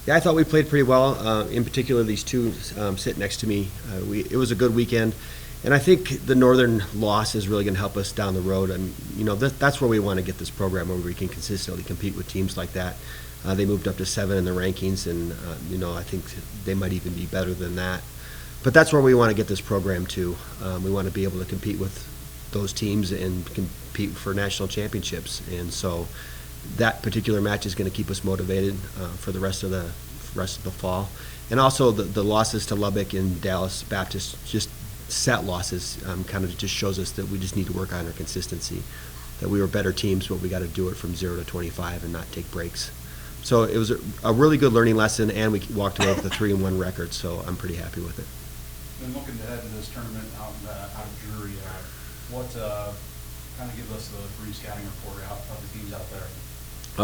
Yeah, I thought we played pretty well. In particular, these two sit next to me. It was a good weekend, and I think the Northern loss is really going to help us down the road. And that's where we want to get this program, where we can consistently compete with teams like that. They moved up to 7 in the rankings, and I think they might even be better than that. But that's where we want to get this program to. We want to be able to compete with those teams and compete for national championships, and so that particular match is going to keep us motivated for the rest of the fall. And also the losses to Lubbock and Dallas Baptist, just set losses, kind of just shows us that we just need to work on our consistency. That we were better teams, but we got to do it from 0 to 25 and not take breaks. So it was a really good learning lesson, and we walked away with a 3-1 record. So I'm pretty happy with it. And looking ahead to this tournament out of Drury, what kind of give us the brief scouting report out of the teams out there?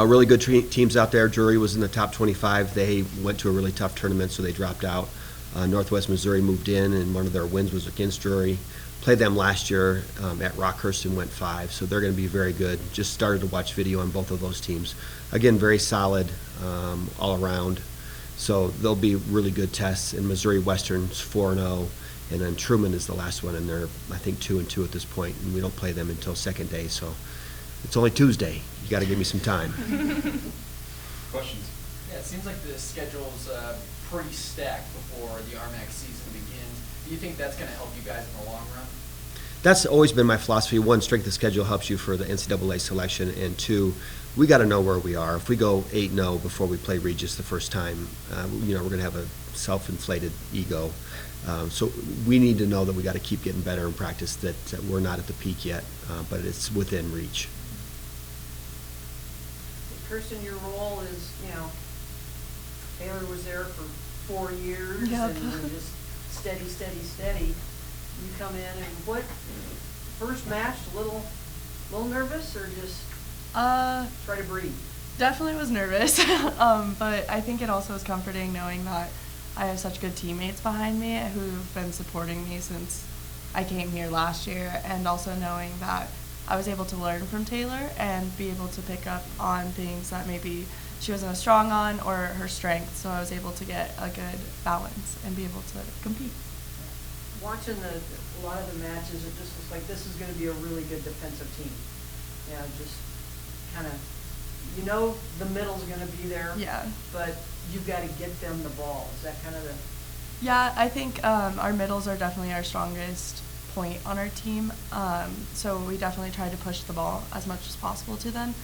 Really good teams out there. Drury was in the top 25. They went to a really tough tournament, so they dropped out. Northwest Missouri moved in, and one of their wins was against Drury. Played them last year at Rockhurst and went 5, so they're going to be very good. Just started to watch video on both of those teams. Again, very solid all around. So they'll be really good tests. And Missouri Western's 4-0, and then Truman is the last one, and they're, I think, 2-2 at this point, and we don't play them until second day, so it's only Tuesday. You got to give me some time. Questions? Yeah, it seems like the schedule's pretty stacked before the RMAC season begins. Do you think that's going to help you guys in the long run? That's always been my philosophy. 1, strength of schedule helps you for the NCAA selection, and 2, we got to know where we are. If we go 8-0 before we play Regis the first time, we're going to have a self-inflated ego. So we need to know that we got to keep getting better in practice, that we're not at the peak yet, but it's within reach. Kerstin, your role is, Taylor was there for 4 years, Yep. and just steady. You come in, and what, first match, a little nervous, or just try to breathe? Definitely was nervous, but I think it also is comforting knowing that I have such good teammates behind me who've been supporting me since I came here last year, and also knowing that I was able to learn from Taylor and be able to pick up on things that maybe she wasn't as strong on, or her strengths, so I was able to get a good balance and be able to compete. Watching a lot of the matches, it just looks like this is going to be a really good defensive team. Just kind of, the middle's going to be there. Yeah. But you've got to get them the ball. Is that kind of the? Yeah, I think our middles are definitely our strongest point on our team. So we definitely try to push the ball as much as possible to them.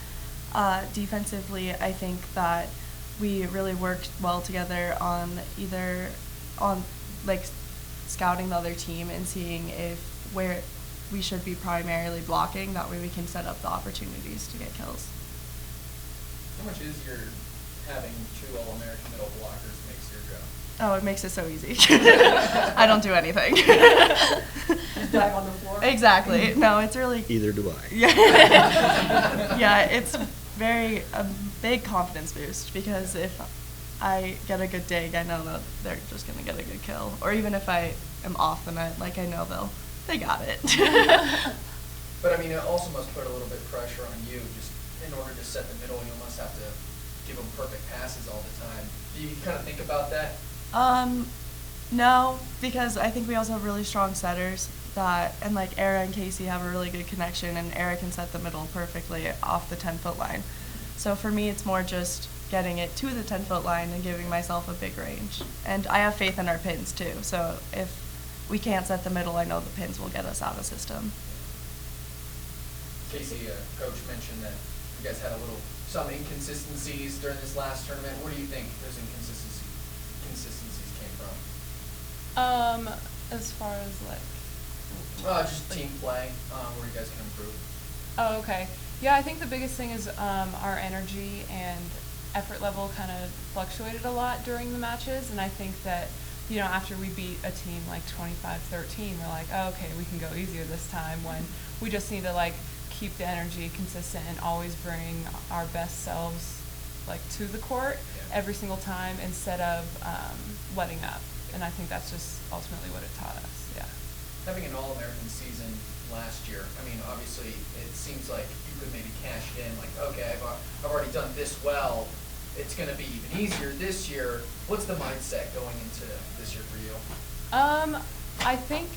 Defensively, I think that we really worked well together on scouting the other team and seeing where we should be primarily blocking. That way we can set up the opportunities to get kills. How much is your having 2 All-American middle blockers makes your job? Oh, it makes it so easy. I don't do anything. Just dive on the floor? Exactly. No, it's really... Either do I. Yeah, it's a big confidence boost, because if I get a good dig, I know that they're just going to get a good kill. Or even if I am off the net, I know they got it. But I mean, it also must put a little bit of pressure on you, just in order to set the middle, you almost have to give them perfect passes all the time. Do you kind of think about that? No, because I think we also have really strong setters and Era and Kasie have a really good connection, and Era can set the middle perfectly off the 10-foot line. So for me, it's more just getting it to the 10-foot line and giving myself a big range. And I have faith in our pins too, so if we can't set the middle, I know the pins will get us out of system. Kasie, Coach mentioned that you guys had some inconsistencies during this last tournament. Where do you think those inconsistencies came from? As far as just team play, where you guys can improve. Oh, okay. Yeah, I think the biggest thing is our energy and effort level kind of fluctuated a lot during the matches, and I think that, after we beat a team like 25-13, we're like, oh, okay, we can go easier this time, when we just need to keep the energy consistent and always bring our best selves to the court every single time, instead of letting up. And I think that's just ultimately what it taught us. Yeah. Having an All-American season last year, I mean, obviously it seems like you could maybe cash it in, okay, I've already done this well, it's gonna be even easier this year. What's the mindset going into this year for you? I think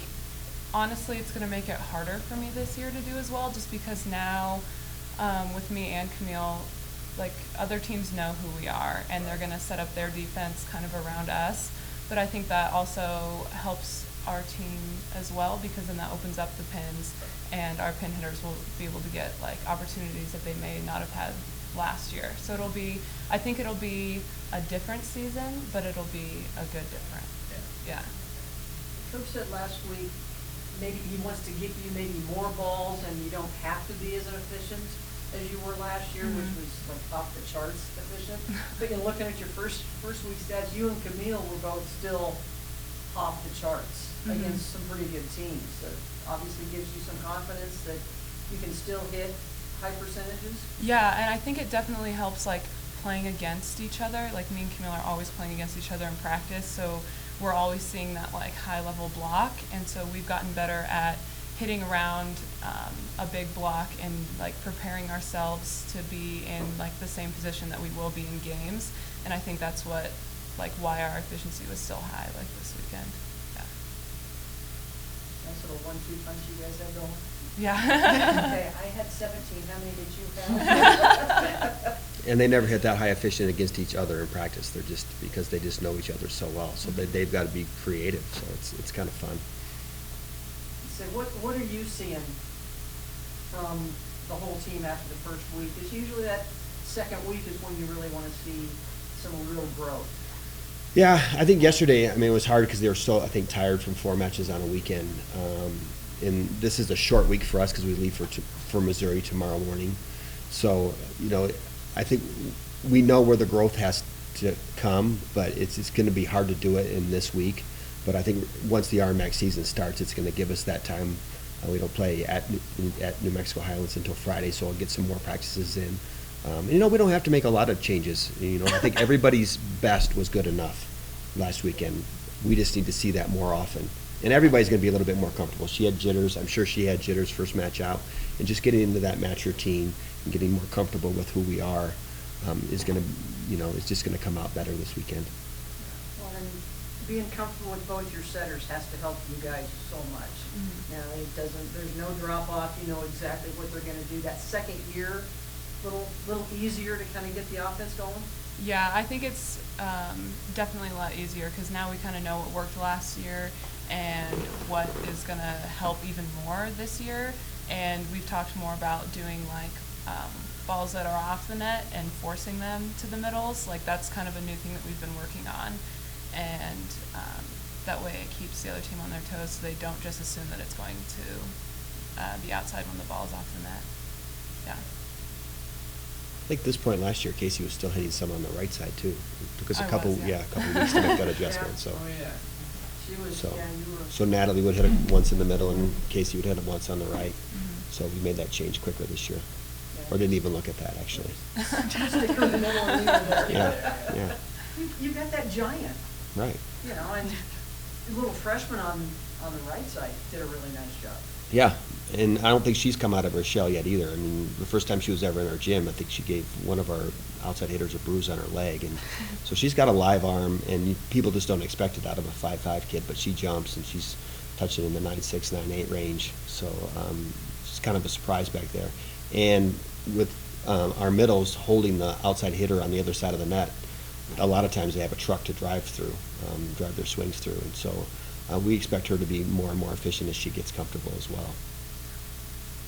honestly it's gonna make it harder for me this year to do as well, just because now, with me and Camille, like other teams know who we are and they're gonna set up their defense kind of around us. But I think that also helps our team as well, because then that opens up the pins and our pin hitters will be able to get like opportunities that they may not have had last year. So I think it'll be a different season, but it'll be a good different. Yeah. Coach said last week, maybe he wants to give you maybe more balls and you don't have to be as efficient as you were last year, which was like off the charts efficient. But in looking at your first week stats, you and Camille were both still off the charts against some pretty good teams. So obviously gives you some confidence that you can still hit high percentages. Yeah, and I think it definitely helps like playing against each other. Like me and Camille are always playing against each other in practice, so we're always seeing that like high level block, and so we've gotten better at hitting around a big block and like preparing ourselves to be in like the same position that we will be in games. And I think that's what why our efficiency was still high like this weekend. Yeah. Nice little 1-2 punch you guys had going. Yeah. Okay, I had 17. How many did you have? And they never hit that high efficient against each other in practice. They're just, because they just know each other so well. So they've got to be creative. So it's kind of fun. So what are you seeing from the whole team after the first week? Because usually that second week is when you really want to see some real growth. Yeah, I think yesterday, I mean, it was hard because they were so, I think, tired from 4 matches on a weekend. And this is a short week for us because we leave for Missouri tomorrow morning. So, you know, I think we know where the growth has to come, but it's going to be hard to do it in this week. But I think once the RMAC season starts, it's going to give us that time. We don't play at New Mexico Highlands until Friday, so I'll get some more practices in. And, you know, we don't have to make a lot of changes. You know, I think everybody's best was good enough last weekend. We just need to see that more often. And everybody's going to be a little bit more comfortable. She had jitters. I'm sure she had jitters first match out. And just getting into that match routine and getting more comfortable with who we are is going to, you know, it's just going to come out better this weekend. Well, and being comfortable with both your setters has to help you guys so much. Now, there's no drop off. You know exactly what they're going to do. That second year, little easier to kind of get the offense going. Yeah, I think it's definitely a lot easier because now we kind of know what worked last year and what is going to help even more this year. And we've talked more about doing like balls that are off the net and forcing them to the middles. Like that's kind of a new thing that we've been working on. And that way it keeps the other team on their toes so they don't just assume that it's going to be outside when the ball's off the net. Yeah. I think at this point last year, Kasie was still hitting some on the right side too. It took us a couple weeks to make that adjustment. Yeah. So, Oh, yeah. She was, so, yeah, you were. so Natalie would hit it once in the middle, and Kasie would hit it once on the right. So we made that change quicker this year, or didn't even look at that actually. Just stick her in the middle and leave her there. Yeah. You got that giant, Right. you know, and the little freshman on the right side did a really nice job. Yeah, and I don't think she's come out of her shell yet either. I mean, the first time she was ever in our gym, I think she gave one of our outside hitters a bruise on her leg, and so she's got a live arm, and people just don't expect it out of a 5'5" kid, but she jumps and she's touching in the 9'6", 9'8" range. So it's kind of a surprise back there. And with our middles holding the outside hitter on the other side of the net, a lot of times they have a truck to drive their swings through, and so we expect her to be more and more efficient as she gets comfortable as well.